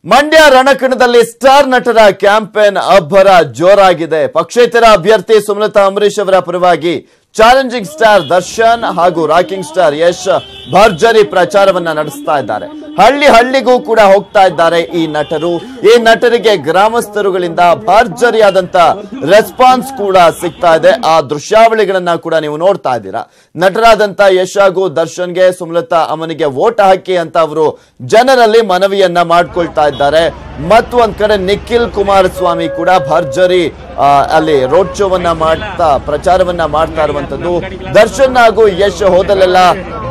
Mandya ರಣಕಣದಲ್ಲಿ star ನಟರ campaign ಅಬ್ಬರ ಜೋರಾಗಿದೆ. ಪಕ್ಷೇತರ ಅಭ್ಯರ್ಥಿ ಸುಮಲತಾ ಅಂಬರೀಶ್ ಅವರ ಪರವಾಗಿ ಚಾಲೆಂಜಿಂಗ್ ಸ್ಟಾರ್ ದರ್ಶನ್ ಹಾಗೂ ರಾಕಿಂಗ್ ಸ್ಟಾರ್ ಯಶ್ ಭರ್ಜರಿ ಪ್ರಚಾರವನ್ನ ನಡೆಸ್ತಾ ಇದ್ದಾರೆ. ಹಳ್ಳಿಗೂ ಕೂಡ ಹೋಗ್ತಾ ಇದ್ದಾರೆ ಈ ನಟರು. ಈ ನಟರಿಗೆ ಗ್ರಾಮಸ್ಥರುಗಳಿಂದ ಭರ್ಜರಿಯಾದಂತ ರೆಸ್ಪಾನ್ಸ್ ಕೂಡ ಸಿಗ್ತಾ ಇದೆ. ಆ ದೃಶ್ಯಾವಳಿಗಳನ್ನ ಕೂಡ ನೀವು ನೋಡ್ತಾ ಇದ್ದೀರಾ. ನಟರಾದಂತ ಯಶ್ ಹಾಗೂ ದರ್ಶನ್ಗೆ ಸುಮಲತಾ ಅಮ್ಮನಿಗೆ ವೋಟ್ ಹಾಕಿ ಅಂತ ಅವರು ಜನರಲ್ಲಿ ಮನವಿಯನ್ನ ಮಾಡ್ಕೊಳ್ತಾ ಇದ್ದಾರೆ. ಮತ್ತು ಒಂದ್ ಕಡೆ ನಿಖಿಲ್ ಕುಮಾರಸ್ವಾಮಿ ಕೂಡ ಭರ್ಜರಿ ಅಲ್ಲಿ ರೋಡ್ ಶೋವನ್ನ ಮಾಡ್ತಾ ಪ್ರಚಾರವನ್ನ ಮಾಡ್ತಾ ಇರುವಂತದ್ದು. ದರ್ಶನ್ ಹಾಗೂ ಯಶ್ ಹೋದಲ್ಲೆಲ್ಲ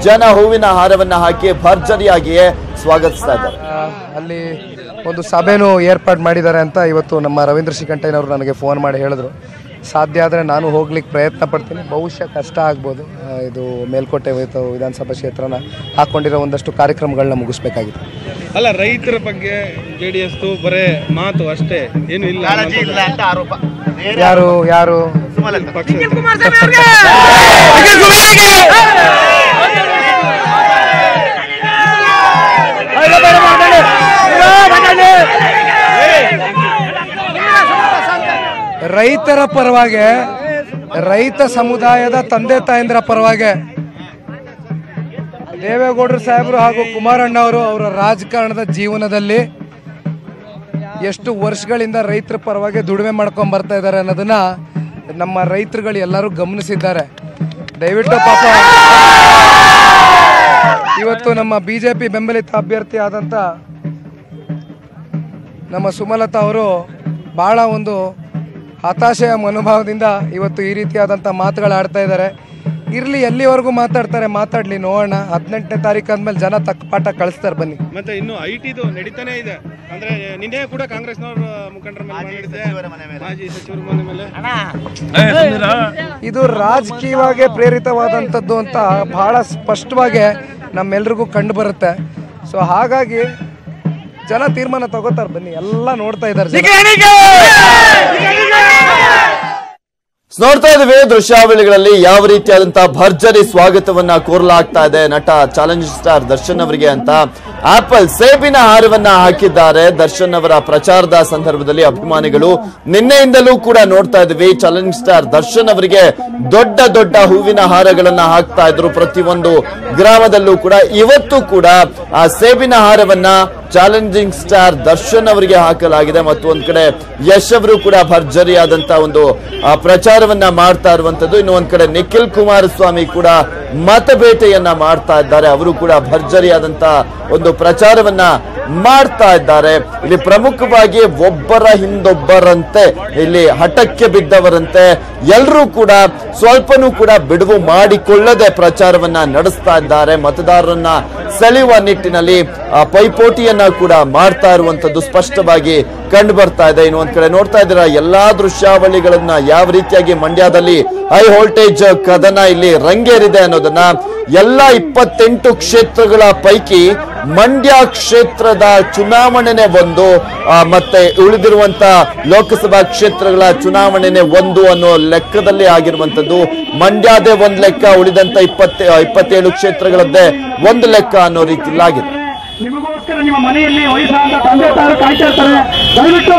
ಜನ ಹೂವಿನ ಹಾರವನ್ನ ಹಾಕಿ ಭರ್ಜರಿಯಾಗಿಯೇ ಸ್ವಾಗತಿಸ್ತಾ ಇದ್ದಾರೆ. ಅಲ್ಲಿ ಒಂದು ಸಭೆನೂ ಏರ್ಪಾಡು ಮಾಡಿದ್ದಾರೆ ಅಂತ ಇವತ್ತು ನಮ್ಮ ರವೀಂದ್ರ ಶ್ರೀಕಂಠಯ್ಯನವರು ನನಗೆ ಫೋನ್ ಮಾಡಿ ಹೇಳಿದ್ರು. ಸಾಧ್ಯ ಆದರೆ ನಾನು ಹೋಗ್ಲಿಕ್ಕೆ ಪ್ರಯತ್ನ ಪಡ್ತೀನಿ. ಬಹುಶಃ ಕಷ್ಟ ಆಗ್ಬೋದು. ಇದು ಮೇಲ್ಕೋಟೆ ವಿಧಾನಸಭಾ ಕ್ಷೇತ್ರನ ಹಾಕೊಂಡಿರೋ ಒಂದಷ್ಟು ಕಾರ್ಯಕ್ರಮಗಳನ್ನ ಮುಗಿಸ್ಬೇಕಾಗಿದೆ. ಅಲ್ಲ, ರೈತರ ಬಗ್ಗೆ JDS ಬರೇ ಮಾತು ಅಷ್ಟೇ, ಏನು ಇಲ್ಲ ಅಂತ ಆರೋಪ. ಯಾರು ರೈತರ ಪರವಾಗಿ, ರೈತ ಸಮುದಾಯದ ತಂದೆ ತಾಯಂದ್ರ ಪರವಾಗಿ ದೇವೇಗೌಡರು ಸಾಹೇಬರು ಹಾಗೂ ಕುಮಾರಣ್ಣ ಅವರು ಅವರ ರಾಜಕಾರಣದ ಜೀವನದಲ್ಲಿ ಎಷ್ಟು ವರ್ಷಗಳಿಂದ ರೈತರ ಪರವಾಗಿ ದುಡಿಮೆ ಮಾಡ್ಕೊಂಡು ಬರ್ತಾ ಇದ್ದಾರೆ ಅನ್ನೋದನ್ನ ನಮ್ಮ ರೈತರುಗಳು ಎಲ್ಲರೂ ಗಮನಿಸಿದ್ದಾರೆ. ದಯವಿಟ್ಟು ಪಾಪ ಇವತ್ತು ನಮ್ಮ BJP ಬೆಂಬಲಿತ ಅಭ್ಯರ್ಥಿ ಆದಂಥ ನಮ್ಮ ಸುಮಲತಾ ಅವರು ಬಹಳ ಒಂದು ಹತಾಶೆಯ ಮನೋಭಾವದಿಂದ ಇವತ್ತು ಈ ರೀತಿಯಾದಂಥ ಮಾತುಗಳಾಡ್ತಾ ಇದ್ದಾರೆ. ಇರಲಿ, ಎಲ್ಲಿವರೆಗೂ ಮಾತಾಡ್ತಾರೆ, ಮಾತಾಡಲಿ, ನೋಡೋಣ. 18ನೇ ತಾರೀಕು ಆದ್ಮೇಲೆ ಜನ ತಕ್ಕ ಪಾಠ ಕಳಿಸ್ತಾರೆ. ಬನ್ನಿ. ಮತ್ತೆ ಇನ್ನು IT ನಡೀತಾನೆ ಇದೆ. ಅಂದ್ರೆ ನಿನ್ನೆ ಕೂಡ ಕಾಂಗ್ರೆಸ್ನವ್ರ ಮುಖಂಡರ ಮೇಲೆ, ಮಾಜಿ ಸಚಿವರ ಮೇಲೆ ಇದು ರಾಜಕೀಯವಾಗಿ ಪ್ರೇರಿತವಾದಂಥದ್ದು ಅಂತ ಬಹಳ ಸ್ಪಷ್ಟವಾಗಿ ನಮ್ಮೆಲ್ರಿಗೂ ಕಂಡು ಬರುತ್ತೆ. ಸೊ ಹಾಗಾಗಿ ಜನ ತೀರ್ಮಾನ ತಗೋತಾರೆ. ಬನ್ನಿ, ಎಲ್ಲ ನೋಡ್ತಾ ಇದ್ದಾರೆ. ನೋಡ್ತಾ ಇದ್ದೀವಿ ದೃಶ್ಯಾವಳಿಗಳಲ್ಲಿ ಯಾವ ರೀತಿಯಾದಂತಹ ಭರ್ಜರಿ ಸ್ವಾಗತವನ್ನ ಕೋರಲಾಗ್ತಾ ಇದೆ ನಟ ಚಾಲೆಂಜಿಂಗ್ ಸ್ಟಾರ್ ದರ್ಶನ್ ಅವರಿಗೆ ಅಂತ. ಆಪಲ್ ಸೇಬಿನ ಹಾರವನ್ನ ಹಾಕಿದ್ದಾರೆ ದರ್ಶನ್ ಅವರ ಪ್ರಚಾರದ ಸಂದರ್ಭದಲ್ಲಿ ಅಭಿಮಾನಿಗಳು. ನಿನ್ನೆಯಿಂದಲೂ ಕೂಡ ನೋಡ್ತಾ ಇದ್ವಿ ಚಾಲೆಂಜಿಂಗ್ ಸ್ಟಾರ್ ದರ್ಶನ್ ಅವರಿಗೆ ದೊಡ್ಡ ದೊಡ್ಡ ಹೂವಿನ ಹಾರಗಳನ್ನ ಹಾಕ್ತಾ ಇದ್ರು ಪ್ರತಿಯೊಂದು ಗ್ರಾಮದಲ್ಲೂ ಕೂಡ. ಇವತ್ತು ಕೂಡ ಆ ಸೇಬಿನ ಹಾರವನ್ನ ಚಾಲೆಂಜಿಂಗ್ ಸ್ಟಾರ್ ದರ್ಶನ್ ಅವರಿಗೆ ಹಾಕಲಾಗಿದೆ. ಮತ್ತು ಒಂದ್ ಕಡೆ ಯಶ್ ಅವರು ಕೂಡ ಭರ್ಜರಿಯಾದಂತ ಒಂದು ಪ್ರಚಾರವನ್ನ ಮಾಡ್ತಾ ಇರುವಂತದ್ದು. ಇನ್ನು ಒಂದ್ ಕಡೆ ನಿಖಿಲ್ ಕುಮಾರಸ್ವಾಮಿ ಕೂಡ ಮತಬೇಟೆಯನ್ನ ಮಾಡ್ತಾ ಇದ್ದಾರೆ. ಅವರು ಕೂಡ ಭರ್ಜರಿಯಾದಂತ ಒಂದು ಪ್ರಚಾರವನ್ನ ಮಾಡ್ತಾ ಇದ್ದಾರೆ. ಇಲ್ಲಿ ಪ್ರಮುಖವಾಗಿ ಒಬ್ಬರ ಹಿಂದೊಬ್ಬರಂತೆ ಇಲ್ಲಿ ಹಠಕ್ಕೆ ಬಿದ್ದವರಂತೆ ಎಲ್ಲರೂ ಕೂಡ ಸ್ವಲ್ಪನೂ ಕೂಡ ಬಿಡುವು ಮಾಡಿಕೊಳ್ಳದೆ ಪ್ರಚಾರವನ್ನ ನಡೆಸ್ತಾ ಇದ್ದಾರೆ. ಮತದಾರರನ್ನ ಸೆಳೆಯುವ ನಿಟ್ಟಿನಲ್ಲಿ ಪೈಪೋಟಿಯನ್ನ ಕೂಡ ಮಾಡ್ತಾ ಇರುವಂತದ್ದು ಸ್ಪಷ್ಟವಾಗಿ ಕಂಡು ಬರ್ತಾ ಇದೆ. ಇನ್ನು ಒಂದ್ ಕಡೆ ನೋಡ್ತಾ ಇದ್ದೀರಾ ಎಲ್ಲಾ ದೃಶ್ಯಾವಳಿಗಳನ್ನ ಯಾವ ರೀತಿಯಾಗಿ ಮಂಡ್ಯದಲ್ಲಿ ಹೈ ವೋಲ್ಟೇಜ್ ಕದನ ಇಲ್ಲಿ ರಂಗೇರಿದೆ ಅನ್ನೋದನ್ನ ಎಲ್ಲ 28 ಕ್ಷೇತ್ರಗಳ ಪೈಕಿ ಮಂಡ್ಯ ಕ್ಷೇತ್ರದ ಚುನಾವಣೆನೆ ಒಂದು, ಮತ್ತೆ ಉಳಿದಿರುವಂತ ಲೋಕಸಭಾ ಕ್ಷೇತ್ರಗಳ ಚುನಾವಣೆನೆ ಒಂದು ಅನ್ನೋ ಲೆಕ್ಕದಲ್ಲಿ ಆಗಿರುವಂತದ್ದು. ಮಂಡ್ಯದೇ ಒಂದ್ ಲೆಕ್ಕ, ಉಳಿದಂತ 27 ಕ್ಷೇತ್ರಗಳದ್ದೇ ಒಂದು ಲೆಕ್ಕ ಅನ್ನೋ ರೀತಿಯಲ್ಲಾಗಿದೆ. ನಿಮಗೋಸ್ಕರ ನಿಮ್ಮ ಮನೆಯಲ್ಲಿ ವಯಸ್ಸಾದ ತಂದೆ ತಾಯಿ ಕಾಯ್ತಾ ಇರ್ತಾರೆ. ದಯವಿಟ್ಟು